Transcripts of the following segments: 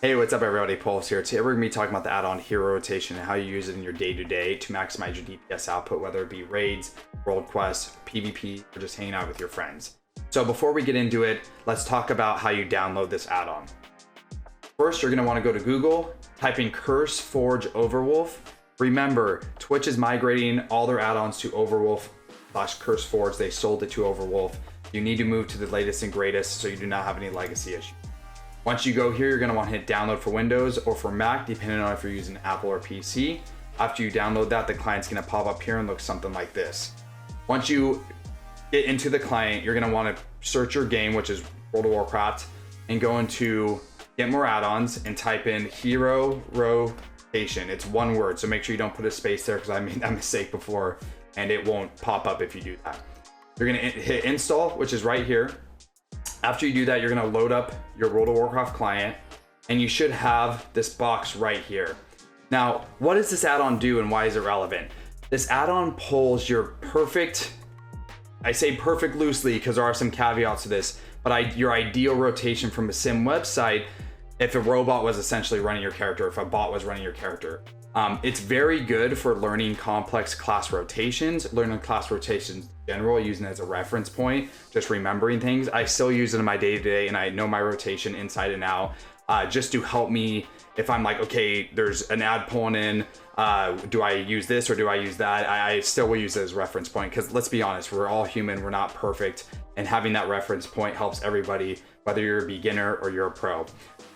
Hey, what's up everybody, Pulvs here. Today we're going to be talking about the add-on HeroRotation and how you use it in your day-to-day to maximize your DPS output, whether it be raids, world quests, PvP, or just hanging out with your friends. So before we get into it, let's talk about how you download this add-on. First, you're going to want to go to Google, type in Curse Forge Overwolf. Remember, Twitch is migrating all their add-ons to Overwolf/Curse Forge. They sold it to Overwolf. You need to move to the latest and greatest so you do not have any legacy issues. Once you go here, you're going to want to hit download for Windows or for Mac, depending on if you're using Apple or PC. After you download that, the client's going to pop up here and look something like this. Once you get into the client, you're going to want to search your game, which is World of Warcraft, and go into Get More Add-ons and type in HeroRotation. It's one word, so make sure you don't put a space there because I made that mistake before and it won't pop up if you do that. You're going to hit install, which is right here. After you do that, you're going to load up your World of Warcraft client and you should have this box right here. Now, what does this add-on do and why is it relevant? This add-on pulls your perfect, I say perfect loosely because there are some caveats to this, but your ideal rotation from a sim website if a robot was essentially running your character, if a bot was running your character. It's very good for learning complex class rotations, learning class rotations in general, using it as a reference point, just remembering things. I still use it in my day-to-day and I know my rotation inside and out, just to help me if I'm like, okay, there's an ad pulling in, do I use this or do I use that? I still will use it as a reference point because let's be honest, we're all human, we're not perfect. And having that reference point helps everybody, whether you're a beginner or you're a pro.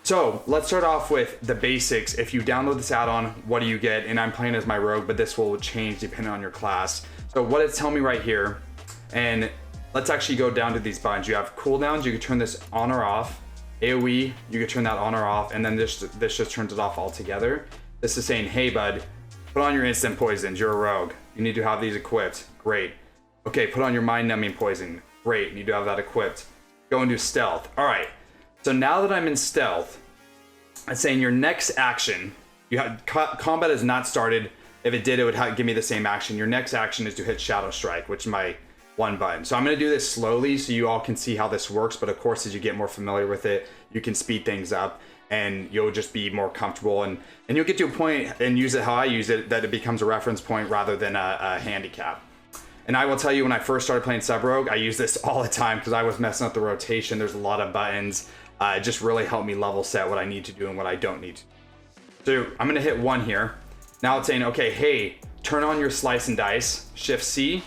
So let's start off with the basics. If you download this add-on, what do you get? And I'm playing as my rogue, but this will change depending on your class. So what it's telling me right here, and let's actually go down to these buttons. You have cooldowns, you can turn this on or off. AoE, you can turn that on or off, and then this just turns it off altogether. This is saying, hey bud, put on your instant poisons, you're a rogue. You need to have these equipped, great. Okay, put on your mind numbing poison, great, you need to have that equipped. Go into stealth, all right. So now that I'm in stealth, it's saying your next action, combat has not started. If it did, it would give me the same action. Your next action is to hit Shadow Strike, which is my one button. So I'm gonna do this slowly so you all can see how this works. But of course, as you get more familiar with it, you can speed things up and you'll just be more comfortable and you'll get to a point and use it how I use it, that it becomes a reference point rather than a handicap. And I will tell you, when I first started playing Sub Rogue, I use this all the time because I was messing up the rotation. There's a lot of buttons. It just really helped me level set what I need to do and what I don't need to. So I'm gonna hit 1 here. Now it's saying, okay, hey, turn on your slice and dice, Shift C,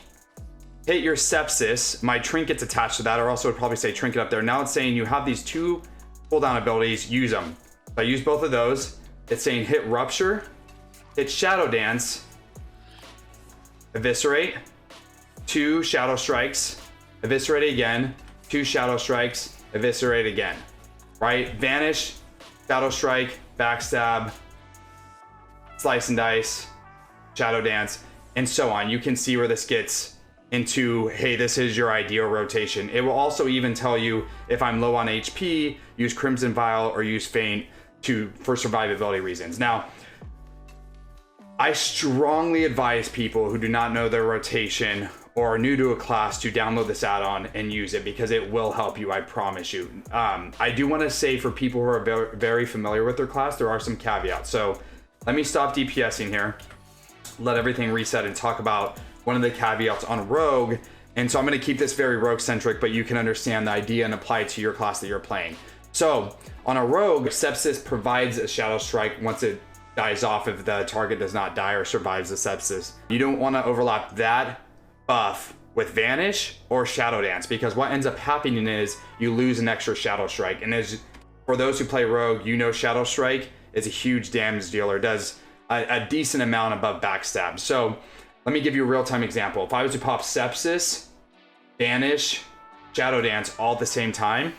hit your sepsis. My trinket's attached to that, or also would probably say trinket up there. Now it's saying you have these 2 cooldown abilities, use them. So I use both of those. It's saying hit rupture, hit shadow dance, eviscerate, 2 shadow strikes, eviscerate again, 2 shadow strikes, eviscerate again. Right? Vanish, shadow strike, backstab, slice and dice, shadow dance, and so on. You can see where this gets into, hey, this is your ideal rotation. It will also even tell you if I'm low on HP, use Crimson Vial or use Feint for survivability reasons. Now, I strongly advise people who do not know their rotation or are new to a class to download this add-on and use it because it will help you, I promise you. I do want to say for people who are very familiar with their class, there are some caveats. So let me stop DPSing here, let everything reset and talk about one of the caveats on Rogue. And so I'm going to keep this very Rogue centric, but you can understand the idea and apply it to your class that you're playing. So on a Rogue, Sepsis provides a Shadow Strike once it dies off if the target does not die or survives the sepsis. You don't want to overlap that buff with Vanish or Shadow Dance, because what ends up happening is you lose an extra Shadow Strike. And as for those who play Rogue, you know Shadow Strike is a huge damage dealer, does a decent amount above backstab. So let me give you a real-time example. If I was to pop Sepsis, Vanish, Shadow Dance all at the same time,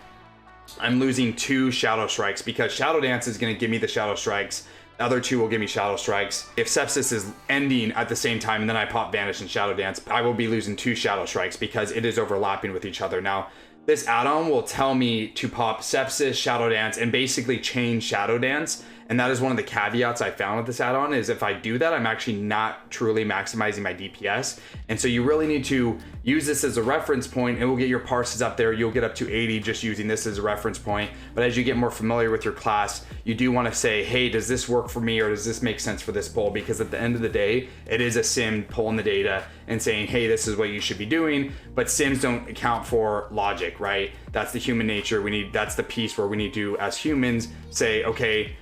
I'm losing 2 Shadow Strikes because Shadow Dance is going to give me the Shadow Strikes. The other 2 will give me Shadow Strikes. If Sepsis is ending at the same time and then I pop Vanish and Shadow Dance, I will be losing 2 Shadow Strikes because it is overlapping with each other. Now, this add-on will tell me to pop Sepsis, Shadow Dance, and basically chain Shadow Dance And that is one of the caveats I found with this add-on, is if I do that, I'm actually not truly maximizing my DPS. And so you really need to use this as a reference point. It will get your parses up there. You'll get up to 80 just using this as a reference point. But as you get more familiar with your class, you do want to say, hey, does this work for me, or does this make sense for this pull? Because at the end of the day, it is a sim pulling the data and saying, hey, this is what you should be doing. But sims don't account for logic, right? That's the human nature. That's the piece where we need to, as humans, say, okay,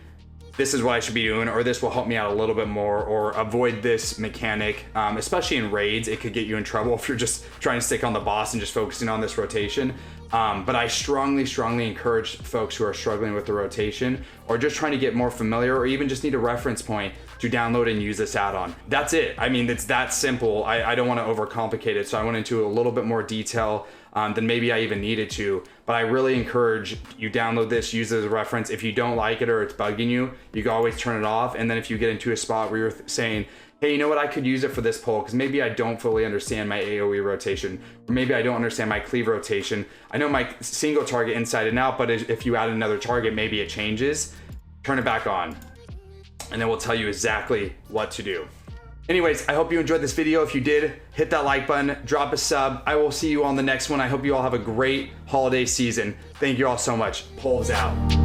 this is what I should be doing, or this will help me out a little bit more, or avoid this mechanic. Especially in raids, it could get you in trouble if you're just trying to stick on the boss and just focusing on this rotation. But I strongly encourage folks who are struggling with the rotation, or just trying to get more familiar, or even just need a reference point, to download and use this add-on. That's it. I mean, it's that simple. I don't want to overcomplicate it, so I went into a little bit more detail than maybe I even needed to. But I really encourage you download this, use it as a reference. If you don't like it or it's bugging you, you can always turn it off. And then if you get into a spot where you're saying, hey, you know what, I could use it for this pull, because maybe I don't fully understand my AoE rotation, or maybe I don't understand my cleave rotation. I know my single target inside and out, but if you add another target, maybe it changes. Turn it back on, and then we'll tell you exactly what to do. Anyways, I hope you enjoyed this video. If you did, hit that like button, drop a sub. I will see you on the next one. I hope you all have a great holiday season. Thank you all so much. Pulvs out.